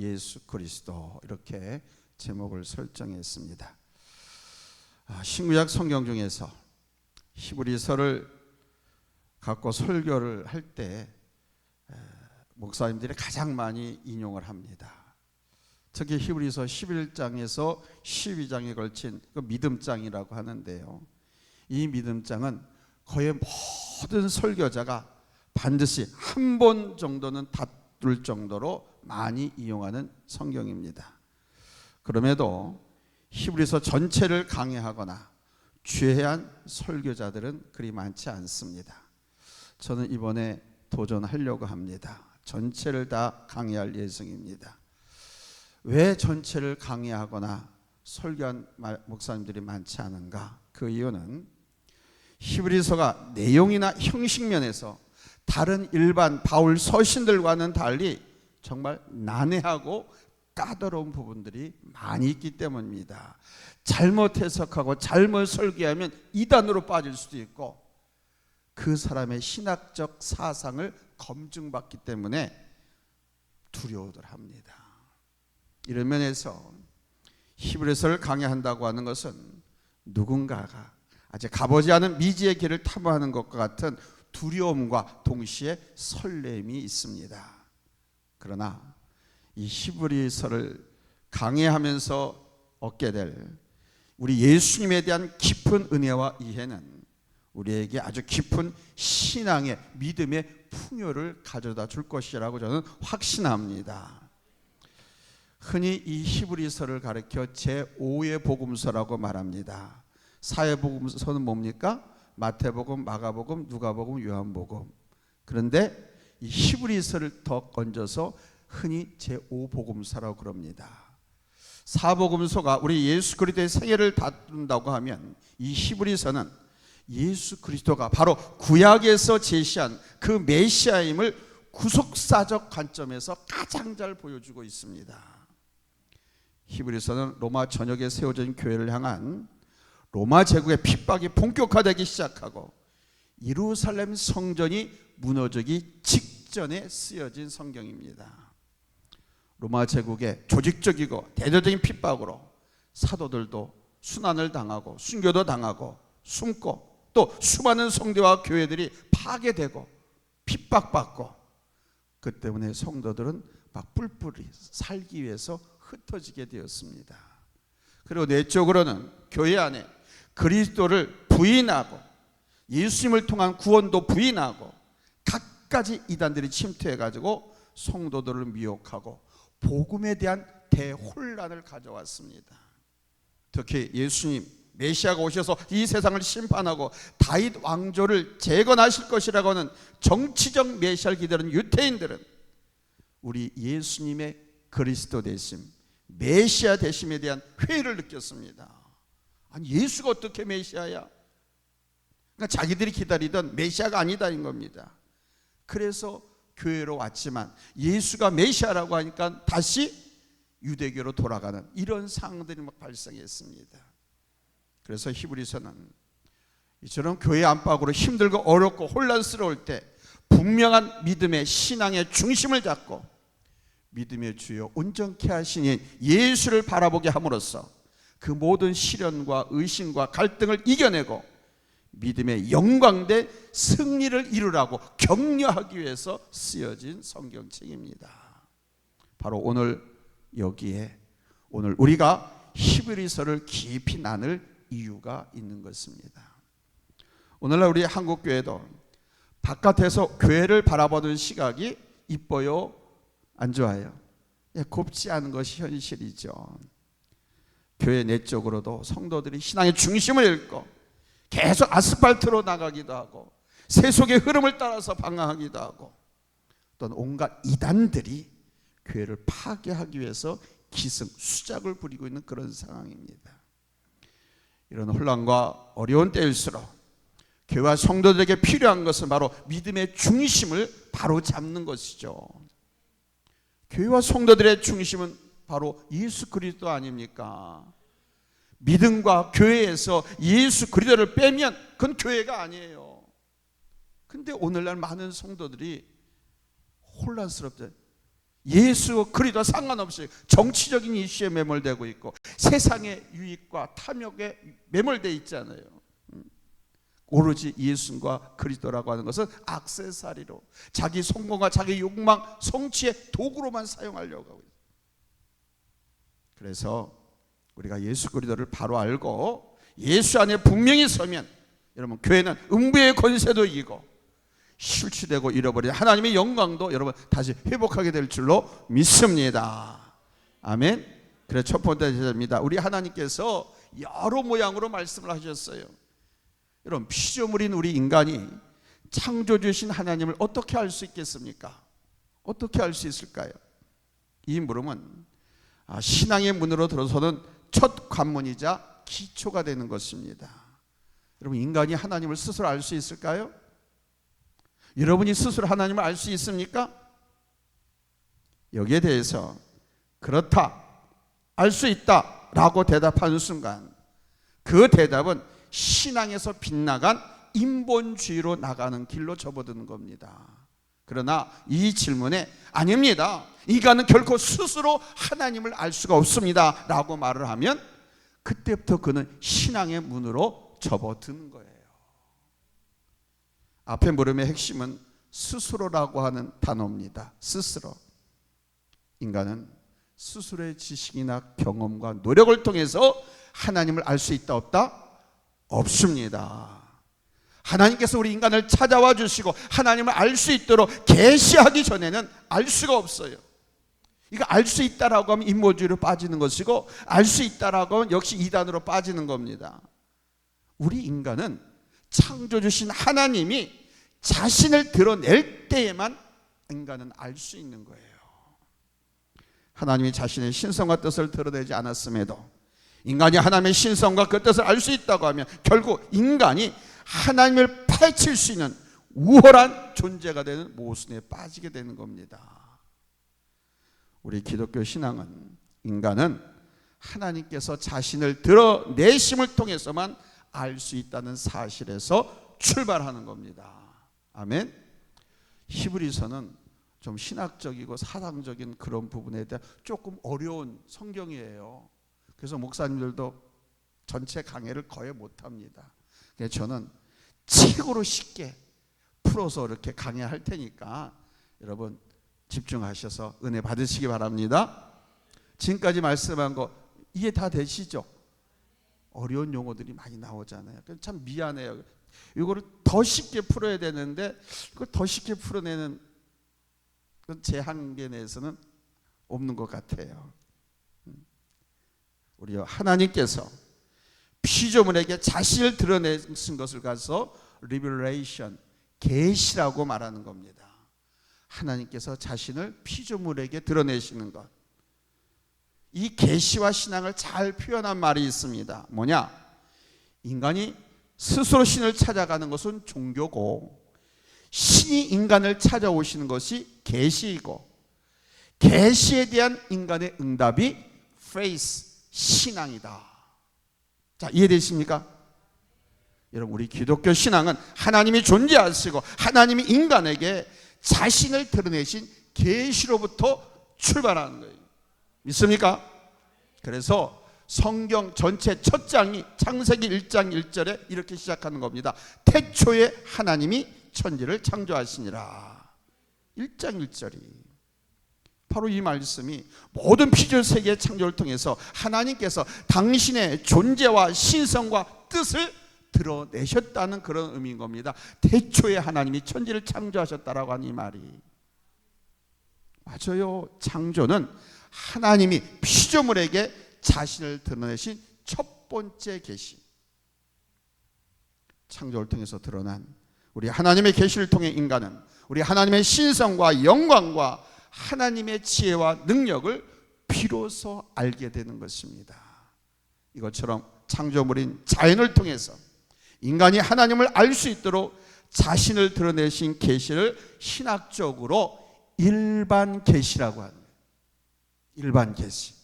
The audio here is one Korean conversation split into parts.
예수 그리스도, 이렇게 제목을 설정했습니다. 신구약 성경 중에서 히브리서를 갖고 설교를 할 때 목사님들이 가장 많이 인용을 합니다. 특히 히브리서 11장에서 12장에 걸친 그 믿음장이라고 하는데요, 이 믿음장은 거의 모든 설교자가 반드시 한 번 정도는 다룰 정도로 많이 이용하는 성경입니다. 그럼에도 히브리서 전체를 강해하거나 죄한 설교자들은 그리 많지 않습니다. 저는 이번에 도전하려고 합니다. 전체를 다 강해할 예정입니다. 왜 전체를 강해하거나 설교한 목사님들이 많지 않은가? 그 이유는 히브리서가 내용이나 형식면에서 다른 일반 바울 서신들과는 달리 정말 난해하고 까다로운 부분들이 많이 있기 때문입니다. 잘못 해석하고 잘못 설교하면 이단으로 빠질 수도 있고, 그 사람의 신학적 사상을 검증받기 때문에 두려워들 합니다. 이런 면에서 히브리서를 강해한다고 하는 것은 누군가가 아직 가보지 않은 미지의 길을 탐험하는 것과 같은 두려움과 동시에 설렘이 있습니다. 그러나 이 히브리서를 강해하면서 얻게 될 우리 예수님에 대한 깊은 은혜와 이해는 우리에게 아주 깊은 신앙의 믿음의 풍요를 가져다 줄 것이라고 저는 확신합니다. 흔히 이 히브리서를 가리켜 제5의 복음서라고 말합니다. 4의 복음서는 뭡니까? 마태복음, 마가복음, 누가복음, 요한복음. 그런데 이 히브리서를 더 건져서 흔히 제5복음서라고 그럽니다. 4복음서가 우리 예수 그리스도의 생애를 다룬다고 하면 이 히브리서는 예수 그리스도가 바로 구약에서 제시한 그 메시아임을 구속사적 관점에서 가장 잘 보여주고 있습니다. 히브리서는 로마 전역에 세워진 교회를 향한 로마 제국의 핍박이 본격화되기 시작하고 예루살렘 성전이 무너지기 직전에 쓰여진 성경입니다. 로마 제국의 조직적이고 대대적인 핍박으로 사도들도 순환을 당하고 순교도 당하고 숨고, 또 수많은 성도와 교회들이 파괴되고 핍박받고, 그 때문에 성도들은 막 뿔뿔이 살기 위해서 흩어지게 되었습니다. 그리고 내적으로는 교회 안에 그리스도를 부인하고 예수님을 통한 구원도 부인하고 갖가지 이단들이 침투해가지고 성도들을 미혹하고 복음에 대한 대혼란을 가져왔습니다. 특히 예수님 메시아가 오셔서 이 세상을 심판하고 다윗 왕조를 재건하실 것이라고 하는 정치적 메시아를 기다리는 유대인들은 우리 예수님의 그리스도 되심, 메시아 되심에 대한 회의를 느꼈습니다. 아니, 예수가 어떻게 메시아야? 그러니까 자기들이 기다리던 메시아가 아니다인 겁니다. 그래서 교회로 왔지만 예수가 메시아라고 하니까 다시 유대교로 돌아가는 이런 상황들이 막 발생했습니다. 그래서 히브리서는 이처럼 교회 안팎으로 힘들고 어렵고 혼란스러울 때 분명한 믿음의 신앙의 중심을 잡고 믿음의 주요 온전케 하시니 예수를 바라보게 함으로써 그 모든 시련과 의심과 갈등을 이겨내고 믿음의 영광된 승리를 이루라고 격려하기 위해서 쓰여진 성경책입니다. 바로 오늘 여기에 오늘 우리가 히브리서를 깊이 나눌 이유가 있는 것입니다. 오늘날 우리 한국교회도 바깥에서 교회를 바라보는 시각이 이뻐요? 안 좋아요? 곱지 않은 것이 현실이죠. 교회 내적으로도 성도들이 신앙의 중심을 잃고 계속 아스팔트로 나가기도 하고 세속의 흐름을 따라서 방황하기도 하고, 또는 온갖 이단들이 교회를 파괴하기 위해서 기승수작을 부리고 있는 그런 상황입니다. 이런 혼란과 어려운 때일수록 교회와 성도들에게 필요한 것은 바로 믿음의 중심을 바로 잡는 것이죠. 교회와 성도들의 중심은 바로 예수 그리스도 아닙니까? 믿음과 교회에서 예수 그리스도를 빼면 그건 교회가 아니에요. 근데 오늘날 많은 성도들이 혼란스럽대. 예수 그리스도와 상관없이 정치적인 이슈에 매몰되고 있고 세상의 유익과 탐욕에 매몰되어 있잖아요. 오로지 예수과 그리스도라고 하는 것은 액세서리로, 자기 성공과 자기 욕망, 성취의 도구로만 사용하려고 하고 있어요. 그래서 우리가 예수 그리스도를 바로 알고 예수 안에 분명히 서면, 여러분, 교회는 음부의 권세도 이기고 실추되고 잃어버린 하나님의 영광도 여러분 다시 회복하게 될 줄로 믿습니다. 아멘. 그래서 첫 번째 제자입니다. 우리 하나님께서 여러 모양으로 말씀을 하셨어요. 여러분, 피조물인 우리 인간이 창조주신 하나님을 어떻게 알 수 있겠습니까? 어떻게 알 수 있을까요? 이 물음은 신앙의 문으로 들어서는 첫 관문이자 기초가 되는 것입니다. 여러분, 인간이 하나님을 스스로 알 수 있을까요? 여러분이 스스로 하나님을 알 수 있습니까? 여기에 대해서 그렇다, 알 수 있다 라고 대답하는 순간 그 대답은 신앙에서 빗나간 인본주의로 나가는 길로 접어드는 겁니다. 그러나 이 질문에 아닙니다, 인간은 결코 스스로 하나님을 알 수가 없습니다 라고 말을 하면 그때부터 그는 신앙의 문으로 접어드는 거예요. 앞에 물음의 핵심은 스스로라고 하는 단어입니다. 스스로. 인간은 스스로의 지식이나 경험과 노력을 통해서 하나님을 알 수 있다 없다? 없습니다. 하나님께서 우리 인간을 찾아와 주시고 하나님을 알 수 있도록 계시하기 전에는 알 수가 없어요. 이거 알 수 있다라고 하면 인본주의로 빠지는 것이고, 알 수 있다라고 하면 역시 이단으로 빠지는 겁니다. 우리 인간은 창조주신 하나님이 자신을 드러낼 때에만 인간은 알 수 있는 거예요. 하나님이 자신의 신성과 뜻을 드러내지 않았음에도 인간이 하나님의 신성과 그 뜻을 알 수 있다고 하면 결국 인간이 하나님을 파헤칠 수 있는 우월한 존재가 되는 모순에 빠지게 되는 겁니다. 우리 기독교 신앙은 인간은 하나님께서 자신을 드러내심을 통해서만 알 수 있다는 사실에서 출발하는 겁니다. 아멘. 히브리서는 좀 신학적이고 사상적인 그런 부분에 대한 조금 어려운 성경이에요. 그래서 목사님들도 전체 강해를 거의 못합니다. 그래서 저는 책으로 쉽게 풀어서 이렇게 강해할 테니까 여러분 집중하셔서 은혜 받으시기 바랍니다. 지금까지 말씀한 거 이해 다 되시죠? 어려운 용어들이 많이 나오잖아요. 참 미안해요. 이거를 더 쉽게 풀어야 되는데 그걸 더 쉽게 풀어내는 제 한계 내에서는 없는 것 같아요. 우리 하나님께서 피조물에게 자신을 드러내신 것을 가서 리벨레이션, 계시라고 말하는 겁니다. 하나님께서 자신을 피조물에게 드러내시는 것. 이 계시와 신앙을 잘 표현한 말이 있습니다. 뭐냐? 인간이 스스로 신을 찾아가는 것은 종교고, 신이 인간을 찾아오시는 것이 계시이고, 계시에 대한 인간의 응답이 faith, 신앙이다. 자, 이해되십니까? 여러분, 우리 기독교 신앙은 하나님이 존재하시고 하나님이 인간에게 자신을 드러내신 계시로부터 출발하는 거예요. 믿습니까? 그래서 성경 전체 첫 장이 창세기 1장 1절에 이렇게 시작하는 겁니다. 태초에 하나님이 천지를 창조하시니라. 1장 1절이 바로 이 말씀이 모든 피조 세계의 창조를 통해서 하나님께서 당신의 존재와 신성과 뜻을 드러내셨다는 그런 의미인 겁니다. 태초에 하나님이 천지를 창조하셨다라고 하는 이 말이 맞아요. 창조는 하나님이 피조물에게 자신을 드러내신 첫 번째 계시, 창조를 통해서 드러난 우리 하나님의 계시를 통해 인간은 우리 하나님의 신성과 영광과 하나님의 지혜와 능력을 비로소 알게 되는 것입니다. 이것처럼 창조물인 자연을 통해서 인간이 하나님을 알 수 있도록 자신을 드러내신 계시를 신학적으로 일반 계시라고 하는 거예요. 일반 계시.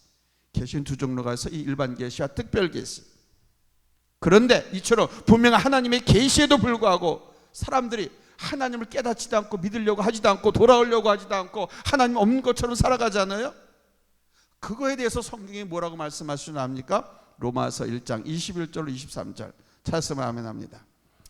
계시는 두 종류가 있어. 이 일반 계시와 특별 계시. 그런데 이처럼 분명한 하나님의 계시에도 불구하고 사람들이 하나님을 깨닫지도 않고 믿으려고 하지도 않고 돌아오려고 하지도 않고 하나님 없는 것처럼 살아가잖아요. 그거에 대해서 성경이 뭐라고 말씀하시나 합니까? 로마서 1장 21절 23절 찾으면 아멘합니다.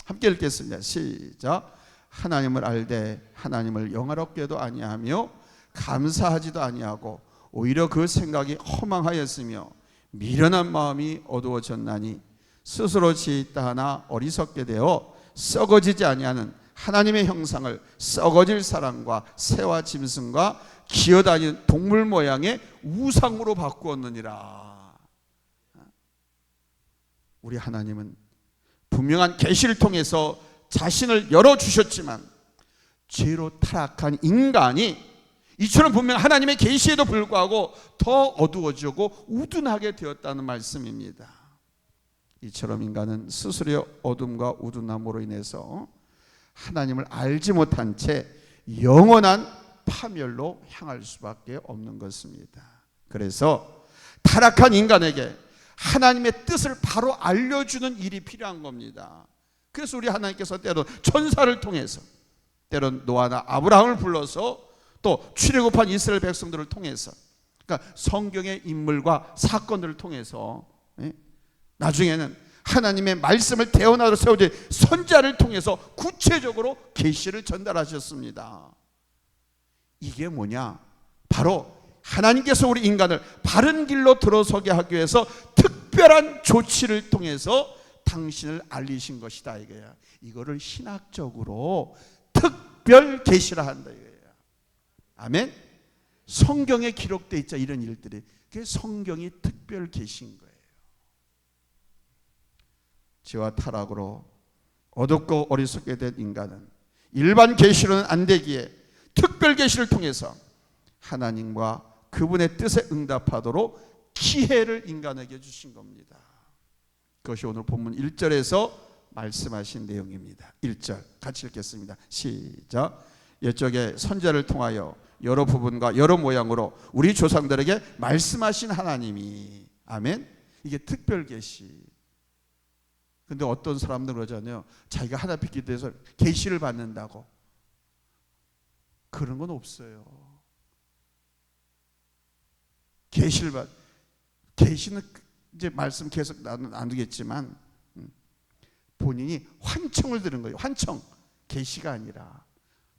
함께 읽겠습니다. 시작. 하나님을 알되 하나님을 영화롭게도 아니하며 감사하지도 아니하고 오히려 그 생각이 허망하였으며 미련한 마음이 어두워졌나니 스스로 지었다 하나 어리석게 되어 썩어지지 아니하는 하나님의 형상을 썩어질 사람과 새와 짐승과 기어다니는 동물 모양의 우상으로 바꾸었느니라. 우리 하나님은 분명한 계시를 통해서 자신을 열어주셨지만 죄로 타락한 인간이 이처럼 분명 하나님의 계시에도 불구하고 더 어두워지고 우둔하게 되었다는 말씀입니다. 이처럼 인간은 스스로의 어둠과 우둔함으로 인해서 하나님을 알지 못한 채 영원한 파멸로 향할 수밖에 없는 것입니다. 그래서 타락한 인간에게 하나님의 뜻을 바로 알려주는 일이 필요한 겁니다. 그래서 우리 하나님께서 때론 천사를 통해서, 때론 노아나 아브라함을 불러서, 또 출애굽한 이스라엘 백성들을 통해서, 그러니까 성경의 인물과 사건들을 통해서, 나중에는 하나님의 말씀을 대언하러 세워진 선지자를 통해서 구체적으로 계시를 전달하셨습니다. 이게 뭐냐? 바로 하나님께서 우리 인간을 바른 길로 들어서게 하기 위해서 특별한 조치를 통해서 당신을 알리신 것이다 이거야. 이거를 신학적으로 특별 계시라 한다 이거야. 아멘. 성경에 기록되어 있자 이런 일들이, 그게 성경이 특별 계시인 거예요. 죄와 타락으로 어둡고 어리석게 된 인간은 일반 계시로는 안 되기에 특별 계시를 통해서 하나님과 그분의 뜻에 응답하도록 기회를 인간에게 주신 겁니다. 그것이 오늘 본문 1절에서 말씀하신 내용입니다. 1절 같이 읽겠습니다. 시작. 이쪽에 선지자를 통하여 여러 부분과 여러 모양으로 우리 조상들에게 말씀하신 하나님이, 아멘. 이게 특별 계시. 근데 어떤 사람들은 그러잖아요. 자기가 하나님 기도해서 계시를 받는다고. 그런 건 없어요. 계시는 이제 말씀 계속 나누겠지만 본인이 환청을 들은 거예요. 환청, 계시가 아니라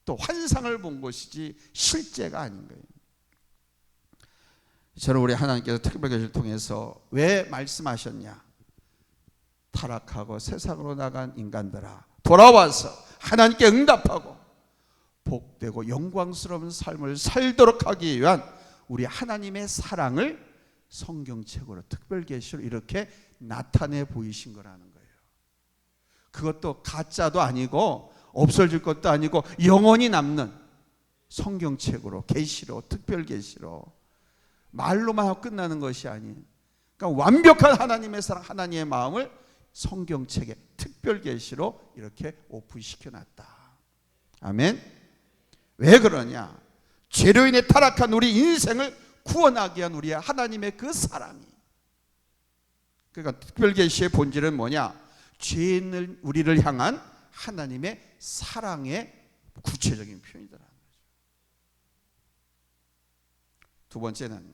또 환상을 본 것이지 실제가 아닌 거예요. 저는 우리 하나님께서 특별 계시를 통해서 왜 말씀하셨냐? 타락하고 세상으로 나간 인간들아, 돌아와서 하나님께 응답하고 복되고 영광스러운 삶을 살도록 하기 위한 우리 하나님의 사랑을 성경책으로 특별 계시로 이렇게 나타내 보이신 거라는 거예요. 그것도 가짜도 아니고 없어질 것도 아니고 영원히 남는 성경책으로, 계시로, 특별 계시로, 말로만 하고 끝나는 것이 아닌, 그러니까 완벽한 하나님의 사랑, 하나님의 마음을 성경책에 특별 계시로 이렇게 오픈시켜 놨다. 아멘. 왜 그러냐? 죄로 인해 타락한 우리 인생을 구원하기 위한 우리의 하나님의 그 사랑이, 그러니까 특별 계시의 본질은 뭐냐? 죄 있는 우리를 향한 하나님의 사랑의 구체적인 표현이더라는 거죠. 두 번째는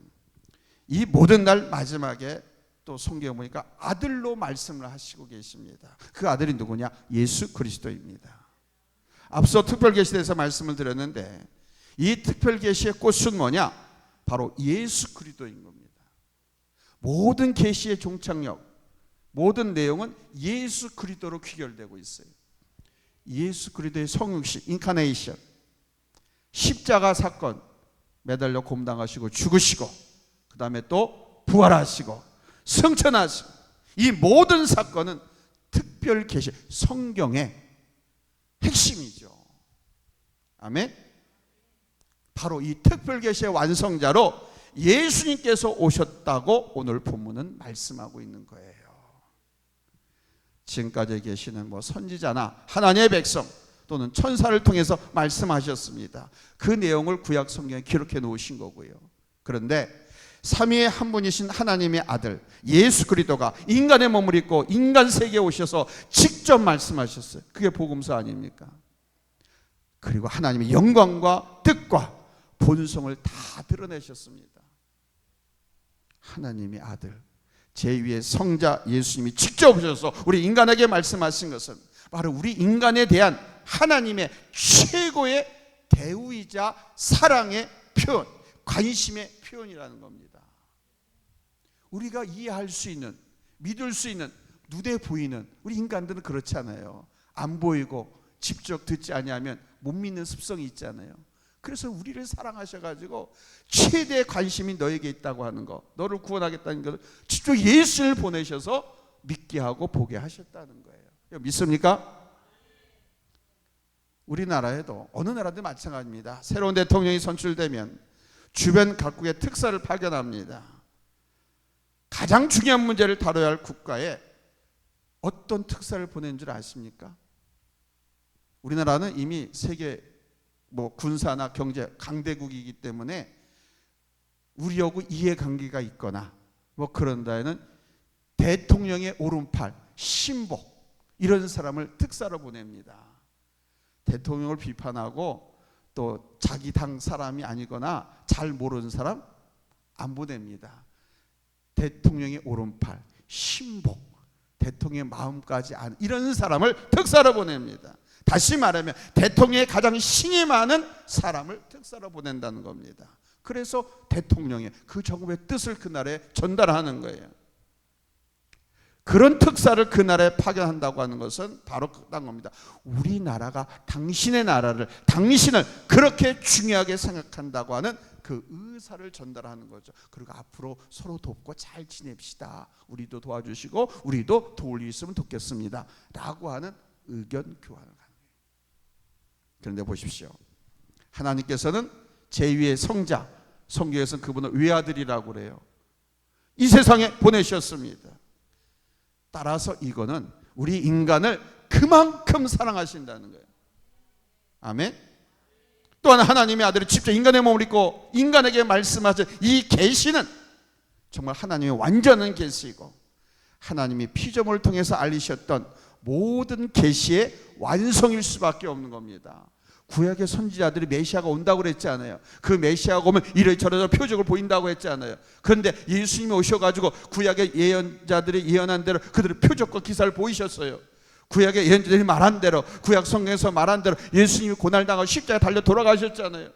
이 모든 날 마지막에 또 성경에 보니까 아들로 말씀을 하시고 계십니다. 그 아들이 누구냐? 예수 그리스도입니다. 앞서 특별 계시에 대해서 말씀을 드렸는데 이 특별 계시의 꽃은 뭐냐? 바로 예수 그리스도인 겁니다. 모든 계시의 종착역, 모든 내용은 예수 그리스도로 귀결되고 있어요. 예수 그리스도의 성육신, 인카네이션, 십자가 사건, 매달려 곰당하시고 죽으시고 그 다음에 또 부활하시고 승천하시고, 이 모든 사건은 특별 계시, 성경의 핵심이죠. 아멘. 바로 이 특별 계시의 완성자로 예수님께서 오셨다고 오늘 본문은 말씀하고 있는 거예요. 지금까지 계시는 선지자나 하나님의 백성 또는 천사를 통해서 말씀하셨습니다. 그 내용을 구약 성경에 기록해 놓으신 거고요. 그런데 삼위의 한 분이신 하나님의 아들 예수 그리스도가 인간의 몸을 입고 인간 세계에 오셔서 직접 말씀하셨어요. 그게 복음서 아닙니까? 그리고 하나님의 영광과 뜻과 본성을 다 드러내셨습니다. 하나님의 아들 제2의 성자 예수님이 직접 오셔서 우리 인간에게 말씀하신 것은 바로 우리 인간에 대한 하나님의 최고의 대우이자 사랑의 표현, 관심의 표현이라는 겁니다. 우리가 이해할 수 있는, 믿을 수 있는, 눈에 보이는, 우리 인간들은 그렇지 않아요. 안 보이고 직접 듣지 아니하면 못 믿는 습성이 있잖아요. 그래서 우리를 사랑하셔가지고 최대의 관심이 너에게 있다고 하는 거, 너를 구원하겠다는 것을 직접 예수를 보내셔서 믿게 하고 보게 하셨다는 거예요. 믿습니까? 우리나라에도 어느 나라도 마찬가지입니다. 새로운 대통령이 선출되면 주변 각국의 특사를 파견합니다. 가장 중요한 문제를 다뤄야 할 국가에 어떤 특사를 보낸 줄 아십니까? 우리나라는 이미 세계 군사나 경제 강대국이기 때문에 우리하고 이해관계가 있거나 그런 데에는 대통령의 오른팔, 신복 이런 사람을 특사로 보냅니다. 대통령을 비판하고 또 자기 당 사람이 아니거나 잘 모르는 사람 안 보냅니다. 대통령의 오른팔, 신복, 대통령의 마음까지 아는 이런 사람을 특사로 보냅니다. 다시 말하면 대통령의 가장 신이 많은 사람을 특사로 보낸다는 겁니다. 그래서 대통령의 그 정부의 뜻을 그 나라에 전달하는 거예요. 그런 특사를 그 나라에 파견한다고 하는 것은 바로 그런 겁니다. 우리나라가 당신의 나라를, 당신을 그렇게 중요하게 생각한다고 하는 그 의사를 전달하는 거죠. 그리고 앞으로 서로 돕고 잘 지냅시다. 우리도 도와주시고 우리도 도울 일 있으면 돕겠습니다. 라고 하는 의견 교환을 하는 거예요. 그런데 보십시오. 하나님께서는 제2의 성자, 성경에서는 그분을 외아들이라고 그래요. 이 세상에 보내셨습니다. 따라서 이거는 우리 인간을 그만큼 사랑하신다는 거예요. 아멘. 또한 하나님의 아들이 직접 인간의 몸을 입고 인간에게 말씀하신 이 계시는 정말 하나님의 완전한 계시이고 하나님이 피조물을 통해서 알리셨던 모든 계시의 완성일 수밖에 없는 겁니다. 구약의 선지자들이 메시아가 온다고 그랬잖아요. 그 메시아가 오면 이래저래 표적을 보인다고 했잖아요. 그런데 예수님이 오셔가지고 구약의 예언자들이 예언한 대로 그들의 표적과 기사를 보이셨어요. 구약의 예언자들이 말한 대로, 구약 성경에서 말한 대로 예수님이 고난당하고 십자가에 달려 돌아가셨잖아요.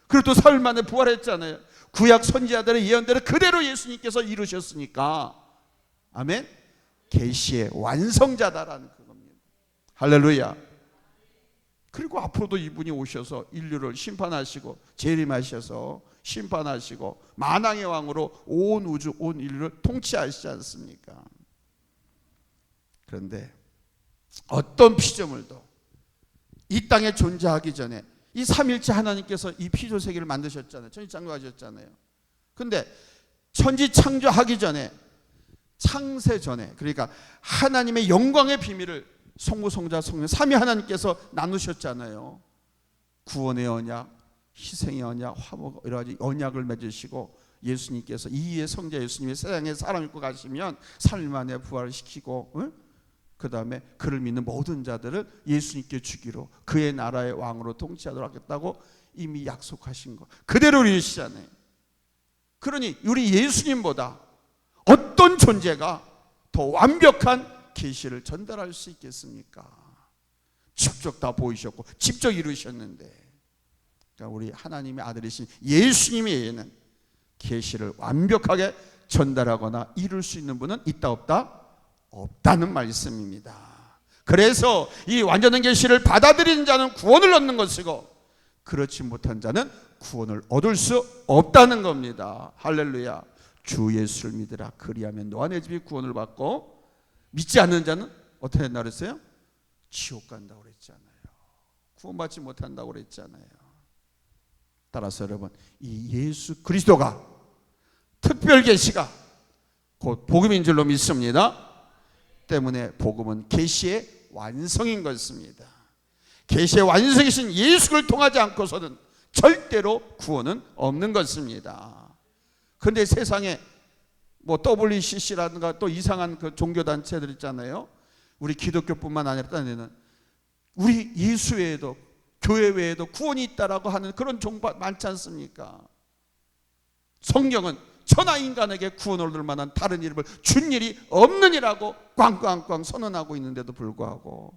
그리고 또 사흘 만에 부활했잖아요. 구약 선지자들의 예언대로 그대로 예수님께서 이루셨으니까 아멘. 계시의 완성자다라는 그겁니다. 할렐루야. 그리고 앞으로도 이분이 오셔서 인류를 심판하시고 재림하셔서 심판하시고 만왕의 왕으로 온 우주, 온 인류를 통치하시지 않습니까? 그런데 어떤 피조물도 이 땅에 존재하기 전에 이 삼일체 하나님께서 이 피조 세계를 만드셨잖아요. 천지 창조하셨잖아요. 그런데 천지 창조하기 전에, 창세 전에, 그러니까 하나님의 영광의 비밀을 성부, 성자, 성령 삼위 하나님께서 나누셨잖아요. 구원의 언약, 희생의 언약, 화목 여러 가지 언약을 맺으시고 예수님께서 이의 성자 예수님이 세상에 사람 입고 가시면 3일 만에 부활을 시키고 그 다음에 그를 믿는 모든 자들을 예수님께 주기로 그의 나라의 왕으로 통치하도록 하겠다고 이미 약속하신 것 그대로 이루시잖아요. 그러니 우리 예수님보다 어떤 존재가 더 완벽한 계시를 전달할 수 있겠습니까? 직접 다 보이셨고 직접 이루셨는데, 그러니까 우리 하나님의 아들이신 예수님에게는 계시를 완벽하게 전달하거나 이룰 수 있는 분은 있다 없다? 없다는 말씀입니다. 그래서 이 완전한 계시를 받아들이는 자는 구원을 얻는 것이고 그렇지 못한 자는 구원을 얻을 수 없다는 겁니다. 할렐루야. 주 예수를 믿으라. 그리하면 너와 내 집이 구원을 받고 믿지 않는 자는 어떻게 한다고 그랬어요? 지옥 간다고 그랬잖아요. 구원받지 못한다고 그랬잖아요. 따라서 여러분, 이 예수 그리스도가 특별 계시가 곧 복음인 줄로 믿습니다. 때문에 복음은 계시의 완성인 것입니다. 계시의 완성이신 예수를 통하지 않고서는 절대로 구원은 없는 것입니다. 그런데 세상에 WCC라든가 또 이상한 그 종교단체들 있잖아요. 우리 기독교뿐만 아니라 딴 데는 우리 예수 외에도 교회 외에도 구원이 있다라고 하는 그런 종파 많지 않습니까? 성경은 천하 인간에게 구원을 얻을 만한 다른 이름을 준 일이 없느니라고 꽝꽝꽝 선언하고 있는데도 불구하고,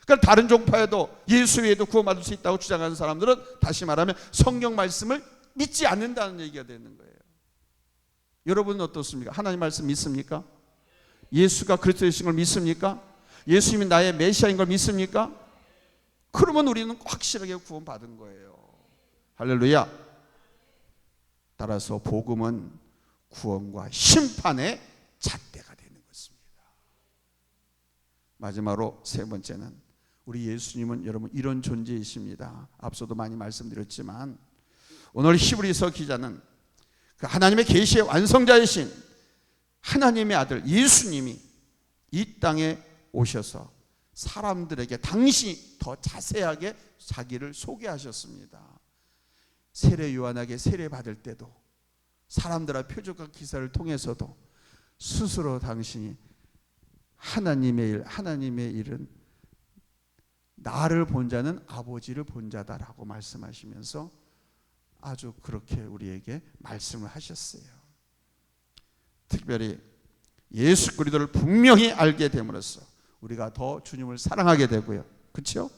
그러니까 다른 종파에도 예수 외에도 구원받을 수 있다고 주장하는 사람들은 다시 말하면 성경 말씀을 믿지 않는다는 얘기가 되는 거예요. 여러분은 어떻습니까? 하나님 말씀 믿습니까? 예수가 그리스도이신 걸 믿습니까? 예수님이 나의 메시아인 걸 믿습니까? 그러면 우리는 확실하게 구원받은 거예요. 할렐루야. 따라서 복음은 구원과 심판의 잣대가 되는 것입니다. 마지막으로 세 번째는, 우리 예수님은 여러분 이런 존재이십니다. 앞서도 많이 말씀드렸지만 오늘 히브리서 기자는 그 하나님의 계시의 완성자이신 하나님의 아들 예수님이 이 땅에 오셔서 사람들에게 당신이 더 자세하게 자기를 소개하셨습니다. 세례 요한에게 세례 받을 때도 사람들의 표적과 기사를 통해서도 스스로 당신이 하나님의 일은 나를 본 자는 아버지를 본 자다라고 말씀하시면서 아주 그렇게 우리에게 말씀을 하셨어요. 특별히 예수 그리스도를 분명히 알게 됨으로써 우리가 더 주님을 사랑하게 되고요. 그렇죠?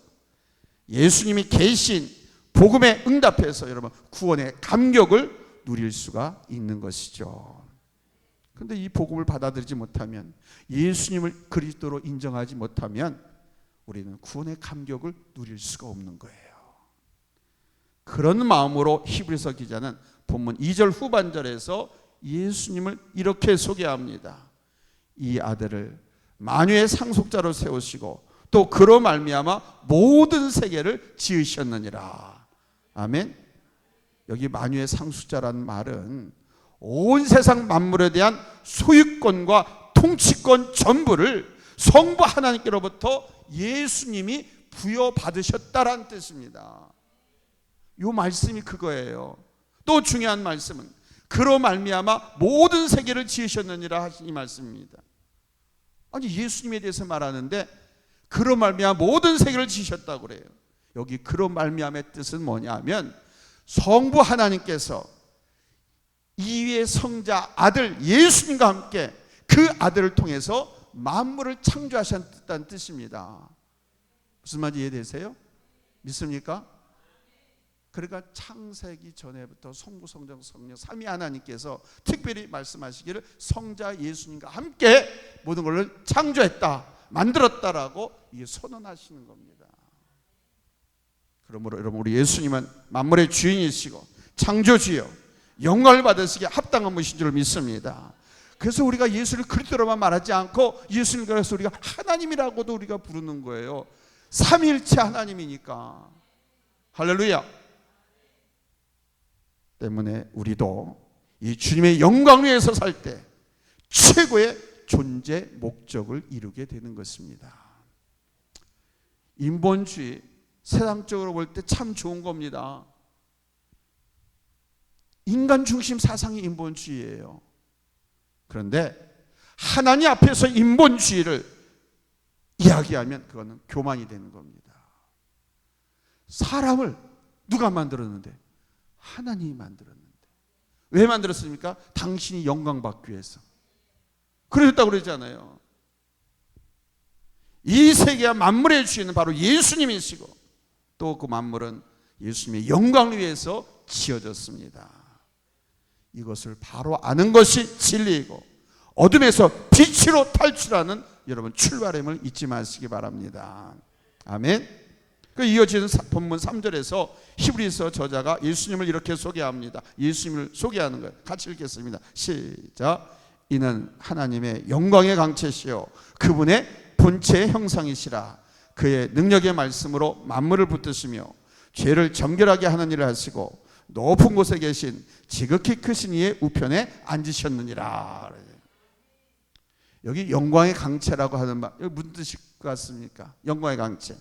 예수님이 계신 복음에 응답해서 여러분 구원의 감격을 누릴 수가 있는 것이죠. 그런데 이 복음을 받아들이지 못하면, 예수님을 그리스도로 인정하지 못하면 우리는 구원의 감격을 누릴 수가 없는 거예요. 그런 마음으로 히브리서 기자는 본문 2절 후반절에서 예수님을 이렇게 소개합니다. 이 아들을 만유의 상속자로 세우시고 또 그로 말미암아 모든 세계를 지으셨느니라. 아멘. 여기 만유의 상속자라는 말은 온 세상 만물에 대한 소유권과 통치권 전부를 성부 하나님께로부터 예수님이 부여받으셨다라는 뜻입니다. 이 말씀이 그거예요. 또 중요한 말씀은 그로 말미암아 모든 세계를 지으셨느니라 하신 이 말씀입니다. 아니 예수님에 대해서 말하는데 그로 말미암아 모든 세계를 지으셨다고 그래요. 여기 그로 말미암의 뜻은 뭐냐면 성부 하나님께서 이위의 성자 아들 예수님과 함께 그 아들을 통해서 만물을 창조하셨다는 뜻입니다. 무슨 말인지 이해되세요? 믿습니까? 그러니까 창세기 전에부터 성부 성자 성령 삼위 하나님께서 특별히 말씀하시기를 성자 예수님과 함께 모든 것을 창조했다, 만들었다라고 선언하시는 겁니다. 그러므로 여러분 우리 예수님은 만물의 주인이시고 창조주요 영광을 받으시기에 합당한 분이신 줄 믿습니다. 그래서 우리가 예수를 그리스도로만 말하지 않고 예수님, 그래서 우리가 하나님이라고도 우리가 부르는 거예요. 삼위일체 하나님이니까. 할렐루야. 때문에 우리도 이 주님의 영광 위에서 살 때 최고의 존재 목적을 이루게 되는 것입니다. 인본주의 세상적으로 볼 때 참 좋은 겁니다. 인간 중심 사상이 인본주의예요. 그런데 하나님 앞에서 인본주의를 이야기하면 그거는 교만이 되는 겁니다. 사람을 누가 만들었는데? 하나님이 만들었는데. 왜 만들었습니까? 당신이 영광 받기 위해서. 그러셨다고 그러잖아요. 이 세계와 만물의 주인은 바로 예수님이시고 또 그 만물은 예수님의 영광을 위해서 지어졌습니다. 이것을 바로 아는 것이 진리이고 어둠에서 빛으로 탈출하는 여러분 출발임을 잊지 마시기 바랍니다. 아멘. 그 이어지는 본문 3절에서 히브리서 저자가 예수님을 이렇게 소개합니다. 예수님을 소개하는 거예요. 같이 읽겠습니다. 시작. 이는 하나님의 영광의 강체시요 그분의 본체의 형상이시라. 그의 능력의 말씀으로 만물을 붙드시며 죄를 정결하게 하는 일을 하시고 높은 곳에 계신 지극히 크신 이의 우편에 앉으셨느니라. 여기 영광의 강체라고 하는 말, 여기 무슨 뜻일 것 같습니까? 영광의 강체.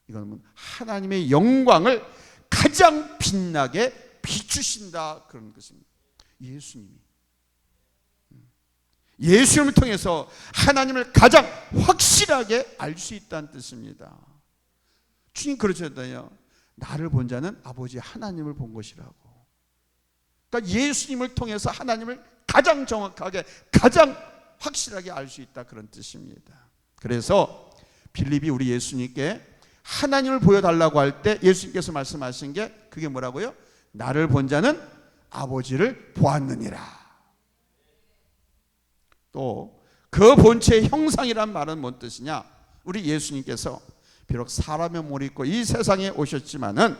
이거는 하나님의 영광을 가장 빛나게 비추신다 그런 것입니다. 예수님을 통해서 하나님을 가장 확실하게 알 수 있다는 뜻입니다. 주님 그러셨잖아요. 나를 본 자는 아버지 하나님을 본 것이라고. 그러니까 예수님을 통해서 하나님을 가장 정확하게, 가장 확실하게 알 수 있다, 그런 뜻입니다. 그래서 빌립이 우리 예수님께 하나님을 보여달라고 할 때 예수님께서 말씀하신 게 그게 뭐라고요? 나를 본 자는 아버지를 보았느니라. 또 그 본체의 형상이란 말은 뭔 뜻이냐? 우리 예수님께서 비록 사람의 몸을 입고 이 세상에 오셨지만은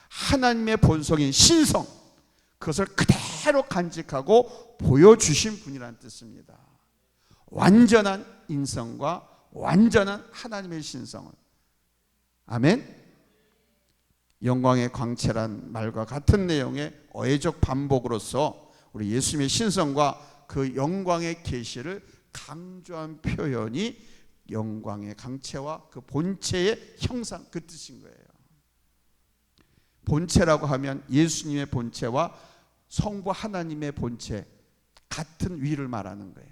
하나님의 본성인 신성, 그것을 그대로 간직하고 보여주신 분이라는 뜻입니다. 완전한 인성과 완전한 하나님의 신성을. 아멘. 영광의 광채란 말과 같은 내용의 어해적 반복으로서 우리 예수님의 신성과 그 영광의 계시를 강조한 표현이 영광의 광채와 그 본체의 형상, 그 뜻인 거예요. 본체라고 하면 예수님의 본체와 성부 하나님의 본체 같은 위를 말하는 거예요.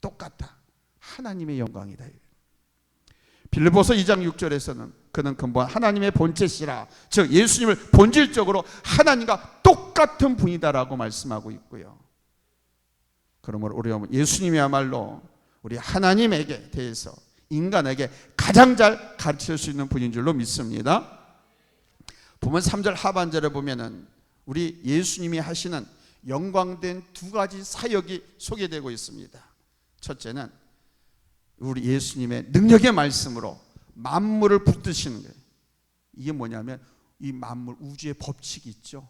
똑같다. 하나님의 영광이다. 빌립보서 2장 6절에서는 그는 근본 하나님의 본체시라, 즉 예수님을 본질적으로 하나님과 똑같은 분이다라고 말씀하고 있고요. 그러므로 우리가 예수님이야말로 우리 하나님에게 대해서 인간에게 가장 잘 가르칠 수 있는 분인 줄로 믿습니다. 보면 3절 하반절에 보면은 우리 예수님이 하시는 영광된 두 가지 사역이 소개되고 있습니다. 첫째는 우리 예수님의 능력의 말씀으로 만물을 붙드시는 거예요. 이게 뭐냐면 이 만물, 우주의 법칙이 있죠.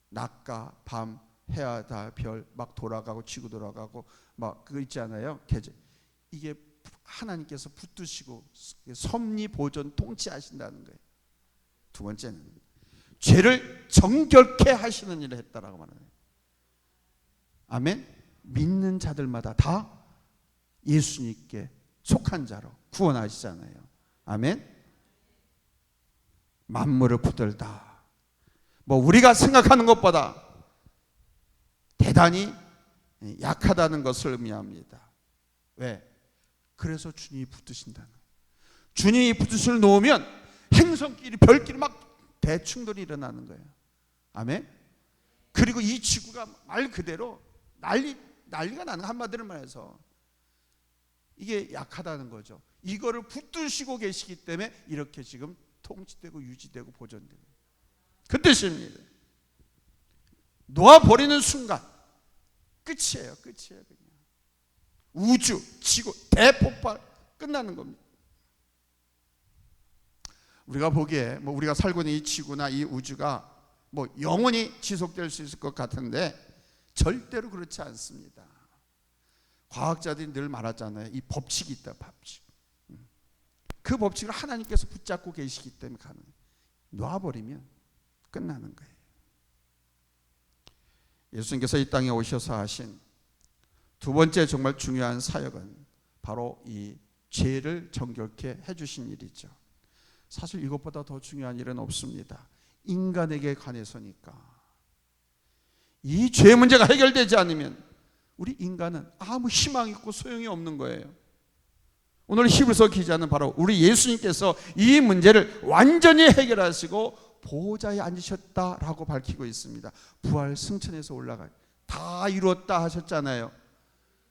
낮과 밤, 해와 달, 별 막 돌아가고 지구 돌아가고 막 그거 있잖아요. 이게 하나님께서 붙드시고 섭리 보존 통치하신다는 거예요. 두 번째는 죄를 정결케 하시는 일을 했다라고 말하는 거예요. 아멘. 믿는 자들마다 다 예수님께 속한 자로 구원하시잖아요. 아멘. 만물을 붙들다. 뭐 우리가 생각하는 것보다 대단히 약하다는 것을 의미합니다. 왜? 그래서 주님이 붙드신다는 거예요. 주님이 붙드심을 놓으면 행성끼리 별끼리 막 대충돌이 일어나는 거예요. 아멘. 그리고 이 지구가 말 그대로 난리가 나는, 한마디로 말해서 이게 약하다는 거죠. 이거를 붙드시고 계시기 때문에 이렇게 지금 통치되고 유지되고 보존되고, 그 뜻입니다. 놓아버리는 순간 끝이에요. 끝이에요. 그냥 우주, 지구 대폭발 끝나는 겁니다. 우리가 보기에 뭐 우리가 살고 있는 이 지구나 이 우주가 뭐 영원히 지속될 수 있을 것 같은데 절대로 그렇지 않습니다. 과학자들이 늘 말하잖아요. 이 법칙이 있다, 법칙. 그 법칙을 하나님께서 붙잡고 계시기 때문에 가능해요. 놔버리면 끝나는 거예요. 예수님께서 이 땅에 오셔서 하신 두 번째 정말 중요한 사역은 바로 이 죄를 정결케 해주신 일이죠. 사실 이것보다 더 중요한 일은 없습니다. 인간에게 관해서니까. 이 죄 문제가 해결되지 않으면 우리 인간은 아무 희망이 있고 소용이 없는 거예요. 오늘 히브리서 기자는 바로 우리 예수님께서 이 문제를 완전히 해결하시고 보좌에 앉으셨다라고 밝히고 있습니다. 부활 승천해서 올라가 다 이루었다 하셨잖아요.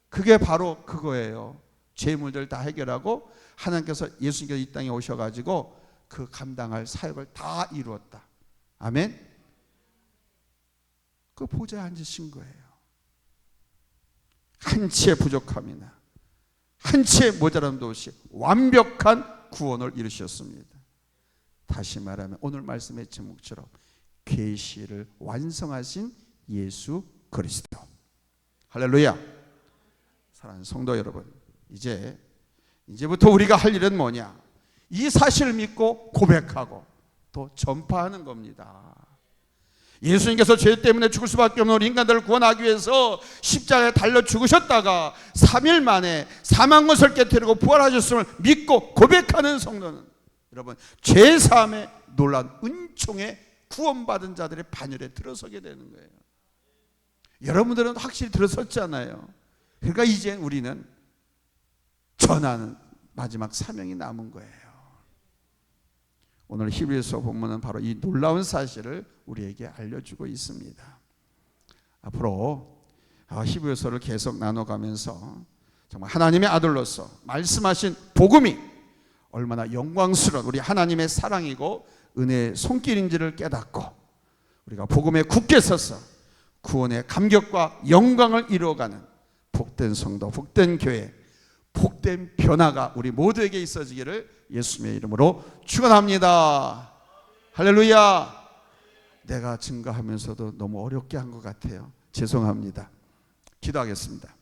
그게 바로 그거예요. 죄 문제를 다 해결하고 하나님께서 예수님께서 이 땅에 오셔가지고 그 감당할 사역을 다 이루었다. 아멘. 그 보좌에 앉으신 거예요. 한치의 부족함이나 한치의 모자람도 없이 완벽한 구원을 이루셨습니다. 다시 말하면 오늘 말씀의 제목처럼 계시를 완성하신 예수 그리스도. 할렐루야. 사랑하는 성도 여러분, 이제부터 우리가 할 일은 뭐냐? 이 사실을 믿고 고백하고 또 전파하는 겁니다. 예수님께서 죄 때문에 죽을 수밖에 없는 우리 인간들을 구원하기 위해서 십자가에 달려 죽으셨다가 3일 만에 사망 것을 깨뜨리고 부활하셨음을 믿고 고백하는 성도는 여러분 죄사함의 놀라운 은총에 구원받은 자들의 반열에 들어서게 되는 거예요. 여러분들은 확실히 들어섰잖아요. 그러니까 이제 우리는 전하는 마지막 사명이 남은 거예요. 오늘 히브리서 본문은 바로 이 놀라운 사실을 우리에게 알려주고 있습니다. 앞으로 히브리서를 계속 나눠가면서 정말 하나님의 아들로서 말씀하신 복음이 얼마나 영광스러운 우리 하나님의 사랑이고 은혜의 손길인지를 깨닫고 우리가 복음에 굳게 서서 구원의 감격과 영광을 이루어가는 복된 성도, 복된 교회, 복된 변화가 우리 모두에게 있어지기를 예수님의 이름으로 축원합니다. 할렐루야. 내가 증거하면서도 너무 어렵게 한 것 같아요. 죄송합니다. 기도하겠습니다.